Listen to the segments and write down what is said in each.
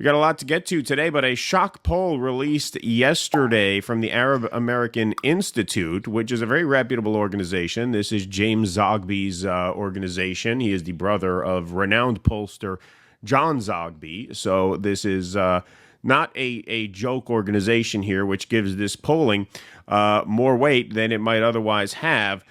We got a lot to get to today, but a shock poll released yesterday from the Arab American Institute, which is a very reputable organization. This is James Zogby's organization. He is the brother of renowned pollster John Zogby. So this is not a joke organization here, which gives this polling more weight than it might otherwise have.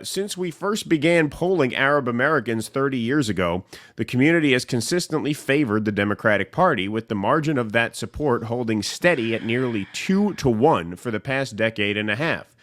Since we first began polling Arab Americans 30 years ago, the community has consistently favored the Democratic Party, with the margin of that support holding steady at nearly 2-1 for the past decade and a half.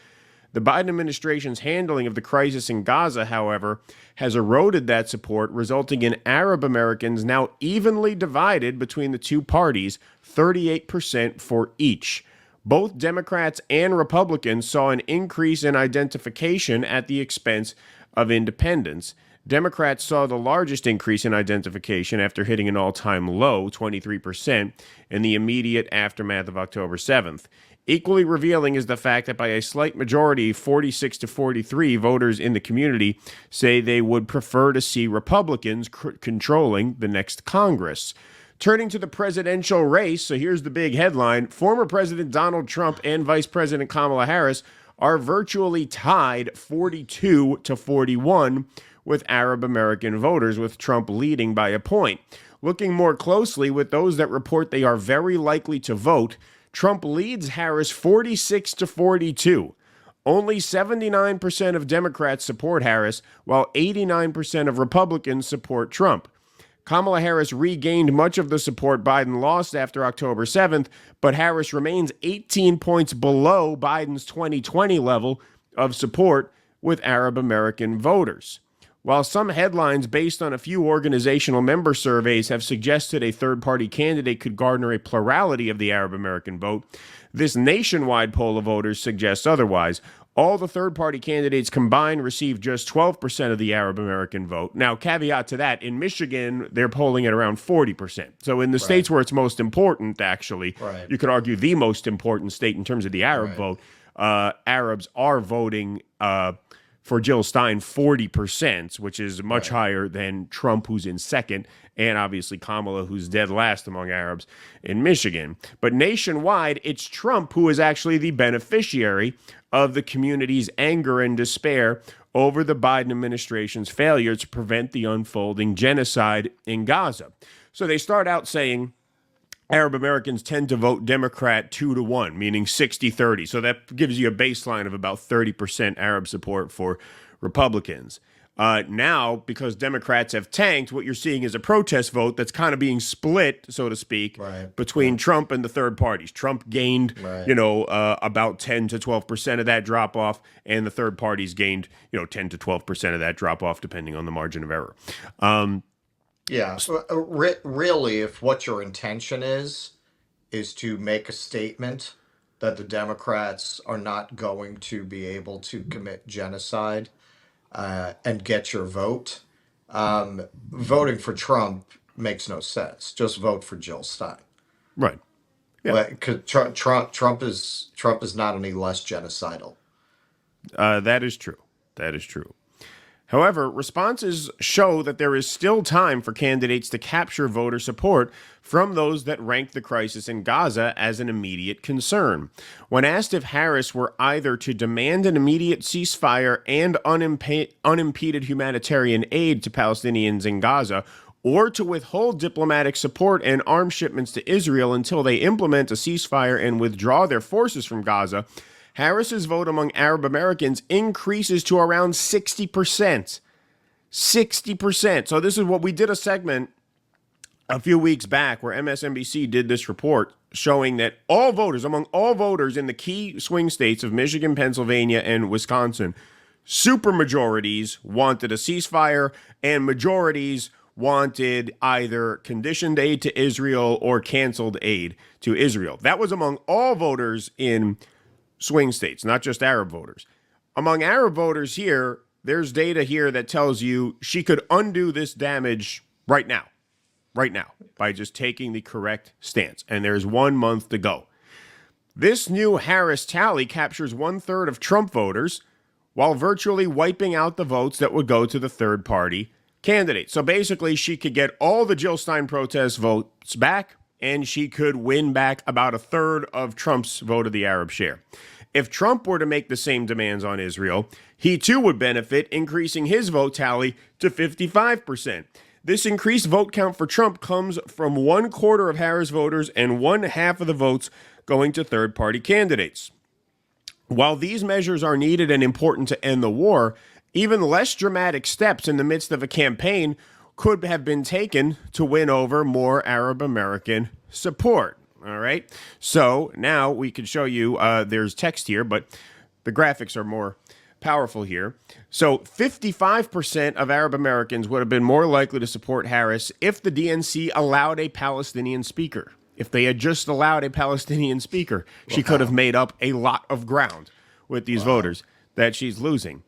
The Biden administration's handling of the crisis in Gaza, however, has eroded that support, resulting in Arab Americans now evenly divided between the two parties, 38% for each. Both Democrats and Republicans saw an increase in identification at the expense of independents. Democrats saw the largest increase in identification after hitting an all-time low, 23%, in the immediate aftermath of October 7th. Equally revealing is the fact that by a slight majority, 46-43, voters in the community say they would prefer to see Republicans controlling the next Congress. Turning to the presidential race, so here's the big headline. Former President Donald Trump and Vice President Kamala Harris are virtually tied 42-41 with Arab American voters, with Trump leading by a point. Looking more closely with those that report they are very likely to vote, Trump leads Harris 46-42. Only 79% of Democrats support Harris, while 89% of Republicans support Trump. Kamala Harris regained much of the support Biden lost after October 7th, but Harris remains 18 points below Biden's 2020 level of support with Arab American voters. While some headlines based on a few organizational member surveys have suggested a third-party candidate could garner a plurality of the Arab American vote, this nationwide poll of voters suggests otherwise. All the third-party candidates combined received just 12% of the Arab American vote. Now, caveat to that, in Michigan, they're polling at around 40%. So in the states where it's most important, actually, you could argue the most important state in terms of the Arab vote, Arabs are voting for Jill Stein 40%, which is much higher than Trump, who's in second, and obviously Kamala, who's dead last among Arabs in Michigan. But nationwide, it's Trump who is actually the beneficiary of the community's anger and despair over the Biden administration's failure to prevent the unfolding genocide in Gaza. So they start out saying Arab Americans tend to vote Democrat 2-1, meaning 60-30. So that gives you a baseline of about 30% Arab support for Republicans. Now, because Democrats have tanked, what you're seeing is a protest vote that's kind of being split, so to speak, between Trump and the third parties. Trump gained, about 10 to 12% of that drop off, and the third parties gained, 10 to 12% of that drop off, depending on the margin of error. So really, if what your intention is to make a statement that the Democrats are not going to be able to commit genocide and get your vote, voting for Trump makes no sense. Just vote for Jill Stein. Right. Because Trump is not any less genocidal. That is true. That is true. However, responses show that there is still time for candidates to capture voter support from those that rank the crisis in Gaza as an immediate concern. When asked if Harris were either to demand an immediate ceasefire and unimpeded humanitarian aid to Palestinians in Gaza, or to withhold diplomatic support and arms shipments to Israel until they implement a ceasefire and withdraw their forces from Gaza, Harris's vote among Arab Americans increases to around 60%. 60%. So this is what we did a segment a few weeks back where MSNBC did this report showing that among all voters in the key swing states of Michigan, Pennsylvania, and Wisconsin, supermajorities wanted a ceasefire and majorities wanted either conditioned aid to Israel or canceled aid to Israel. That was among all voters in swing states, not just Arab voters. Among Arab voters here, there's data here that tells you she could undo this damage right now, by just taking the correct stance. And there's 1 month to go. This new Harris tally captures 1/3 of Trump voters while virtually wiping out the votes that would go to the third party candidate. So basically, she could get all the Jill Stein protest votes back and she could win back about a third of Trump's vote of the Arab share. If Trump were to make the same demands on Israel, he too would benefit, increasing his vote tally to 55%. This increased vote count for Trump comes from 1/4 of Harris voters and 1/2 of the votes going to third-party candidates. While these measures are needed and important to end the war, even less dramatic steps in the midst of a campaign could have been taken to win over more Arab American support. All right. So now we can show you, there's text here, but the graphics are more powerful here. So 55% of Arab Americans would have been more likely to support Harris if the DNC allowed a Palestinian speaker. If they had just allowed a Palestinian speaker, she could have made up a lot of ground with these voters that she's losing.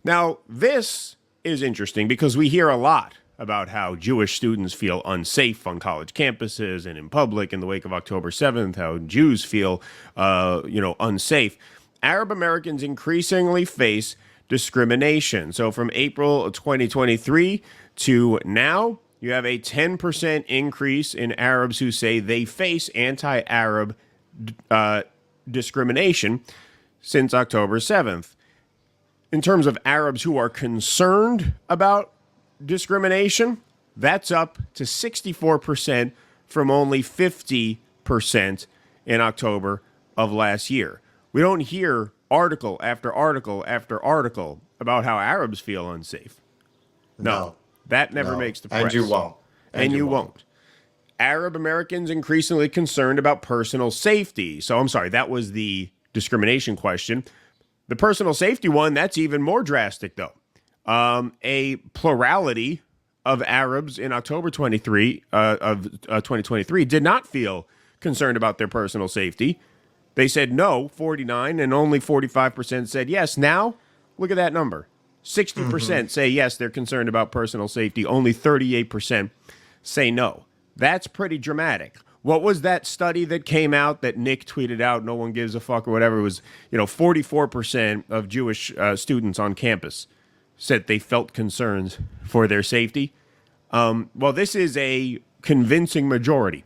Now, this is interesting because we hear a lot about how Jewish students feel unsafe on college campuses and in public in the wake of October 7th, how Jews feel, unsafe. Arab Americans increasingly face discrimination. So from April 2023 to now, you have a 10% increase in Arabs who say they face anti-Arab discrimination since October 7th. In terms of Arabs who are concerned about discrimination, that's up to 64% from only 50% in October of last year. We don't hear article after article after article about how Arabs feel unsafe. No. That never makes the press. And you won't. And you won't. Arab Americans increasingly concerned about personal safety. So I'm sorry, that was the discrimination question. The personal safety one, that's even more drastic, though. A plurality of Arabs in October 2023 did not feel concerned about their personal safety. They said no, 49, and only 45% said yes. Now, look at that number. 60% say yes, they're concerned about personal safety. Only 38% say no. That's pretty dramatic. What was that study that came out that Nick tweeted out, no one gives a fuck or whatever? It was, 44% of Jewish students on campus said they felt concerns for their safety. Well, this is a convincing majority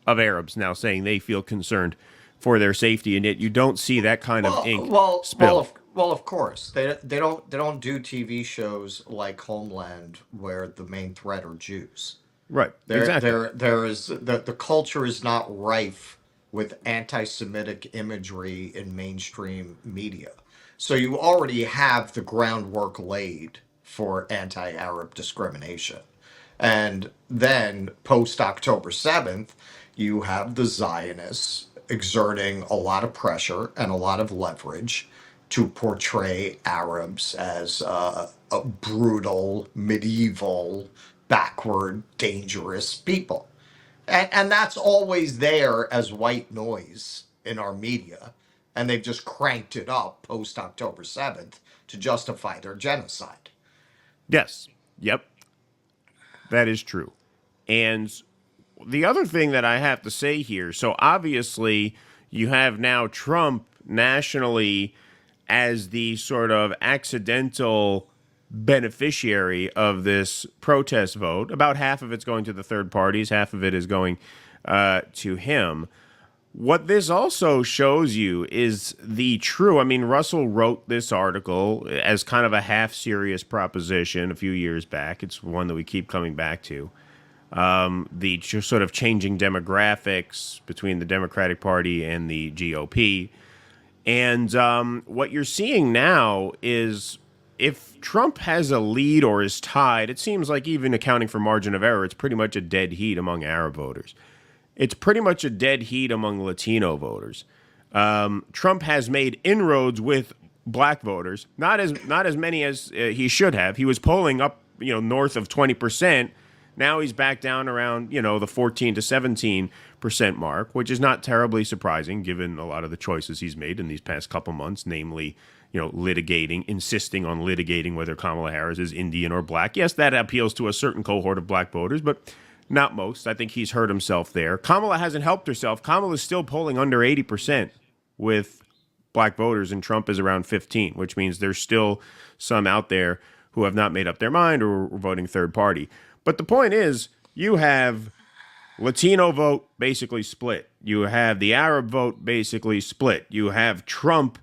of Arabs now saying they feel concerned for their safety, and yet you don't see that kind of ink spill. Well, of course they don't do TV shows like Homeland where the main threat are Jews. Right. There is the culture is not rife with anti-Semitic imagery in mainstream media, so you already have the groundwork laid for anti-Arab discrimination, and then post October 7th, you have the Zionists exerting a lot of pressure and a lot of leverage to portray Arabs as a brutal, medieval, backward, dangerous people. And that's always there as white noise in our media. And they've just cranked it up post October 7th to justify their genocide. Yes. Yep. That is true. And the other thing that I have to say here, so obviously you have now Trump nationally as the sort of accidental beneficiary of this protest vote. About half of it's going to the third parties, half of it is going to him. What this also shows you is Russell wrote this article as kind of a half-serious proposition a few years back. It's one that we keep coming back to. The sort of changing demographics between the Democratic Party and the GOP. And what you're seeing now is if Trump has a lead or is tied, it seems like even accounting for margin of error, it's pretty much a dead heat among Arab voters. It's pretty much a dead heat among Latino voters. Trump has made inroads with black voters, not as many as he should have. He was polling up, north of 20%. Now he's back down around, the 14 to 17% mark, which is not terribly surprising given a lot of the choices he's made in these past couple months, namely, insisting on litigating whether Kamala Harris is Indian or black. Yes, that appeals to a certain cohort of black voters, but not most. I think he's hurt himself there. Kamala hasn't helped herself. Kamala is still polling under 80% with black voters, and Trump is around 15, which means there's still some out there who have not made up their mind or are voting third party. But the point is, you have Latino vote basically split. You have the Arab vote basically split. You have Trump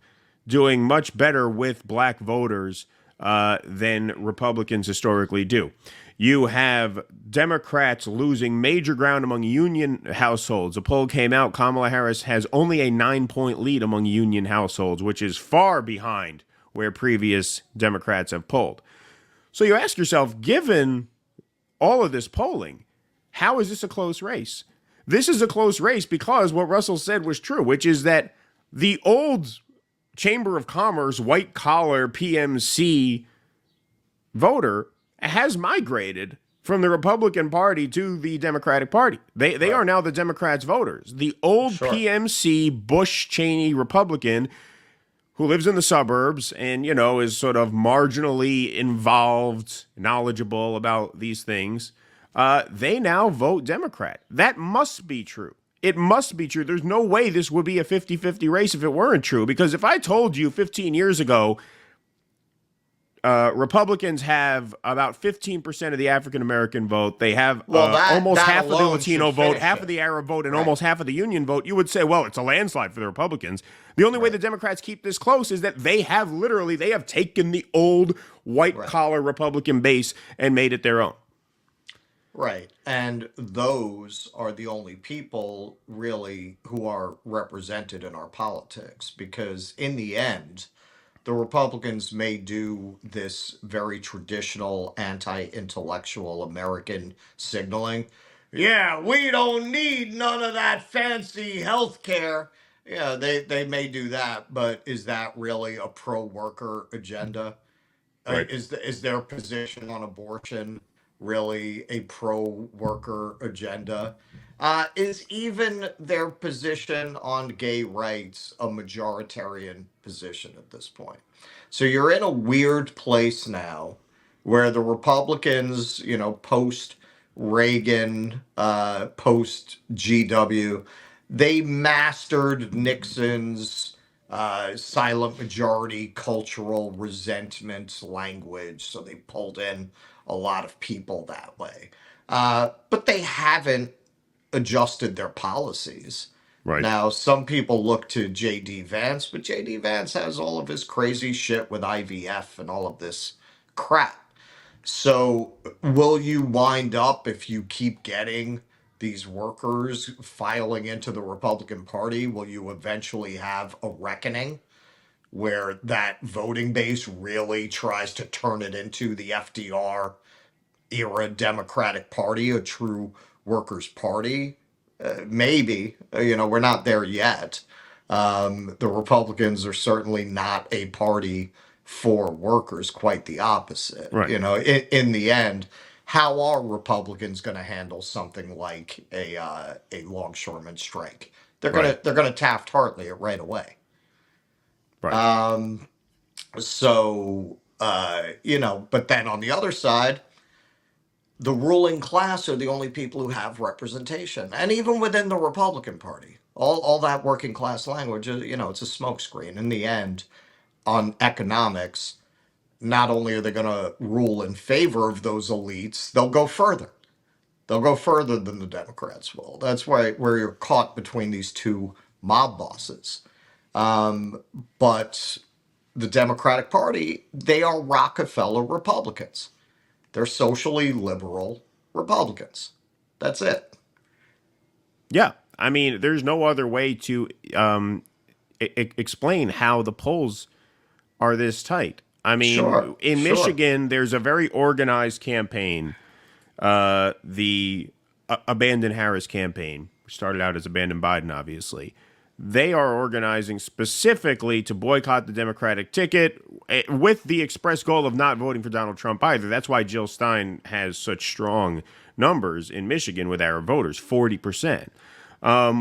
doing much better with black voters than Republicans historically do. You have Democrats losing major ground among union households. A poll came out. Kamala Harris has only a 9-point lead among union households, which is far behind where previous Democrats have polled. So you ask yourself, given all of this polling, how is this a close race? This is a close race because what Russell said was true, which is that the old Chamber of Commerce, white collar PMC voter has migrated from the Republican Party to the Democratic Party. They are now the Democrats' voters. The old PMC Bush Cheney Republican who lives in the suburbs and, is sort of marginally involved, knowledgeable about these things, they now vote Democrat. That must be true. It must be true. There's no way this would be a 50-50 race if it weren't true. Because if I told you 15 years ago, Republicans have about 15% of the African-American vote, they have almost half of the Latino vote, half of the Arab vote, and almost half of the union vote, you would say, well, it's a landslide for the Republicans. The only way the Democrats keep this close is that they have taken the old white-collar Republican base and made it their own. Right. And those are the only people really who are represented in our politics because in the end, the Republicans may do this very traditional anti-intellectual American signaling. Yeah, we don't need none of that fancy health care. Yeah, they may do that, but is that really a pro-worker agenda? Right. Is their position on abortion really a pro-worker agenda? Is even their position on gay rights a majoritarian position at this point? So you're in a weird place now where the Republicans, post Reagan, post GW, they mastered Nixon's silent majority cultural resentment language. So they pulled in a lot of people that way. But they haven't adjusted their policies. Right. Now, some people look to J.D. Vance, but J.D. Vance has all of his crazy shit with IVF and all of this crap. So will you wind up, if you keep getting these workers filing into the Republican Party, will you eventually have a reckoning where that voting base really tries to turn it into the FDR era Democratic Party, a true workers' party? Maybe. We're not there yet. The Republicans are certainly not a party for workers, quite the opposite. Right. In the end, how are Republicans going to handle something like a longshoreman strike? They're gonna Taft-Hartley it right away. Right. So but then on the other side, the ruling class are the only people who have representation. And even within the Republican Party, all that working class language, it's a smokescreen. In the end, on economics, not only are they going to rule in favor of those elites, they'll go further. They'll go further than the Democrats will. That's where you're caught between these two mob bosses. But the Democratic Party, they are Rockefeller Republicans. They're socially liberal Republicans. That's it. Yeah. I mean, there's no other way to explain how the polls are this tight. I mean, in Michigan, there's a very organized campaign, the Abandon Harris campaign, which started out as Abandon Biden, obviously. They are organizing specifically to boycott the Democratic ticket with the express goal of not voting for Donald Trump either. That's why Jill Stein has such strong numbers in Michigan with Arab voters, 40%.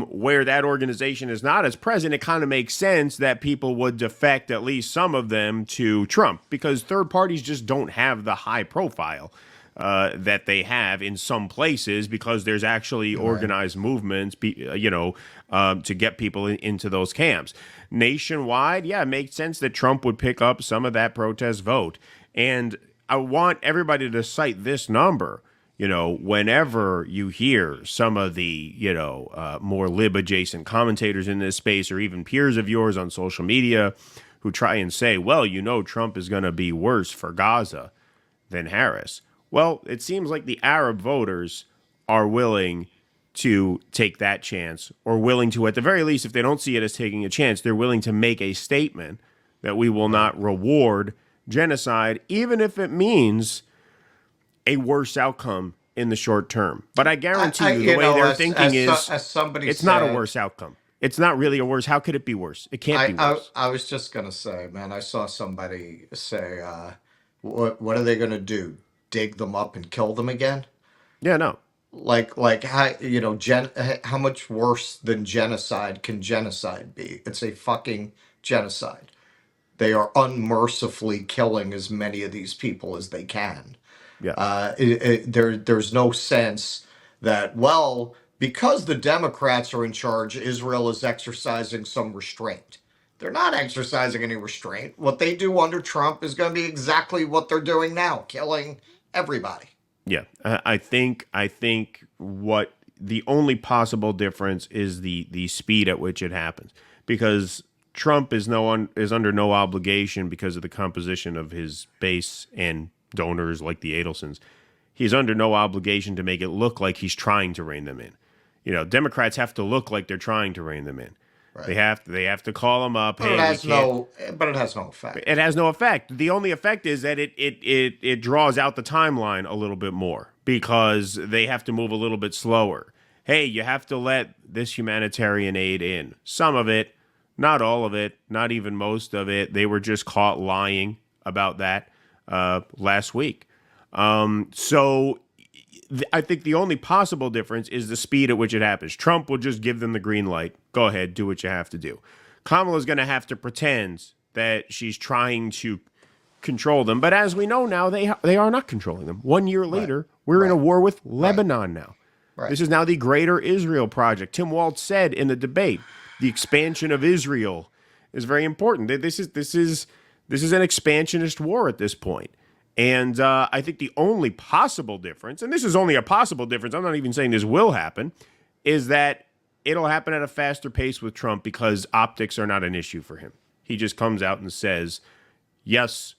Where that organization is not as present, it kind of makes sense that people would defect, at least some of them, to Trump because third parties just don't have the high profile that they have in some places because there's actually organized movements, to get people into those camps. Nationwide, yeah, it makes sense that Trump would pick up some of that protest vote. And I want everybody to cite this number. Whenever you hear some of the, more lib adjacent commentators in this space, or even peers of yours on social media who try and say, well, Trump is going to be worse for Gaza than Harris. Well, it seems like the Arab voters are willing to take that chance, or willing to, at the very least, if they don't see it as taking a chance, they're willing to make a statement that we will not reward genocide, even if it means a worse outcome in the short term. But I guarantee you, the way they're thinking is, as somebody it's said, not a worse outcome. It's not really a worse. How could it be worse? It can't be worse. I was just gonna say, man, I saw somebody say, what are they gonna do? Dig them up and kill them again? Yeah, no. Like how how much worse than genocide can genocide be? It's a fucking genocide. They are unmercifully killing as many of these people as they can. Yeah. There's no sense that, well, because the Democrats are in charge, Israel is exercising some restraint. They're not exercising any restraint. What they do under Trump is going to be exactly what they're doing now, killing everybody. Yeah, I think what the only possible difference is the speed at which it happens, because Trump is under no obligation, because of the composition of his base and donors like the Adelsons. He's under no obligation to make it look like he's trying to rein them in. Democrats have to look like they're trying to rein them in. Right. They have to call them up. But hey, it has no effect. It has no effect. The only effect is that it draws out the timeline a little bit more, because they have to move a little bit slower. Hey, you have to let this humanitarian aid in. Some of it, not all of it, not even most of it. They were just caught lying about that last week. So I think the only possible difference is the speed at which it happens. Trump will just give them the green light. Go ahead, do what you have to do. Kamala's going to have to pretend that she's trying to control them. But as we know now, they are not controlling them. 1 year later, we're in a war with Lebanon now. Right. This is now the Greater Israel Project. Tim Walz said in the debate, the expansion of Israel is very important. This is an expansionist war at this point. And I think the only possible difference, and this is only a possible difference, I'm not even saying this will happen, is that it'll happen at a faster pace with Trump, because optics are not an issue for him. He just comes out and says, yes,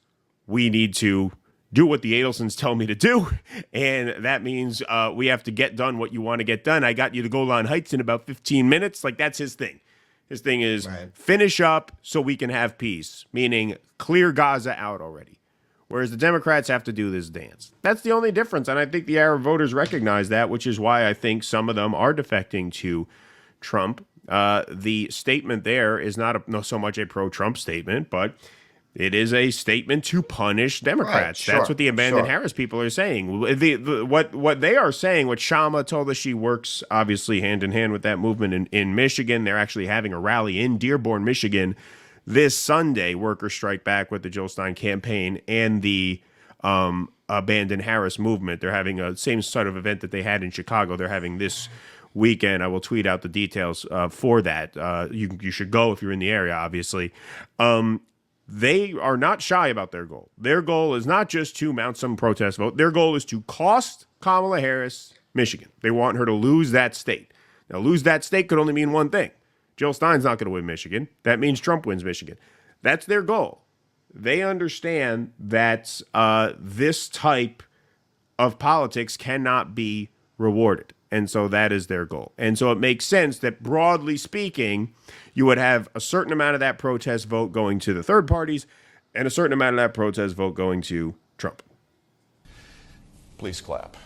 we need to do what the Adelsons tell me to do, and that means we have to get done what you want to get done. I got you to Golan Heights in about 15 minutes. Like, that's his thing. His thing is finish up so we can have peace, meaning clear Gaza out already. Whereas the Democrats have to do this dance. That's the only difference, and I think the Arab voters recognize that, which is why I think some of them are defecting to Trump. The statement there is not so much a pro-Trump statement, but it is a statement to punish Democrats. Right, that's what the abandoned Harris people are saying. What they are saying, what Shama told us, she works obviously hand in hand with that movement in Michigan. They're actually having a rally in Dearborn, Michigan, this Sunday. Workers strike back with the Jill Stein campaign and the abandoned Harris movement. They're having a same sort of event that they had in Chicago. They're having this weekend. I will tweet out the details for that. You should go if you're in the area, obviously. They are not shy about their goal. Their goal is not just to mount some protest vote. Their goal is to cost Kamala Harris Michigan. They want her to lose that state. Now, lose that state could only mean one thing. Jill Stein's not going to win Michigan. That means Trump wins Michigan. That's their goal. They understand that this type of politics cannot be rewarded. And so that is their goal. And so it makes sense that, broadly speaking, you would have a certain amount of that protest vote going to the third parties and a certain amount of that protest vote going to Trump. Please clap.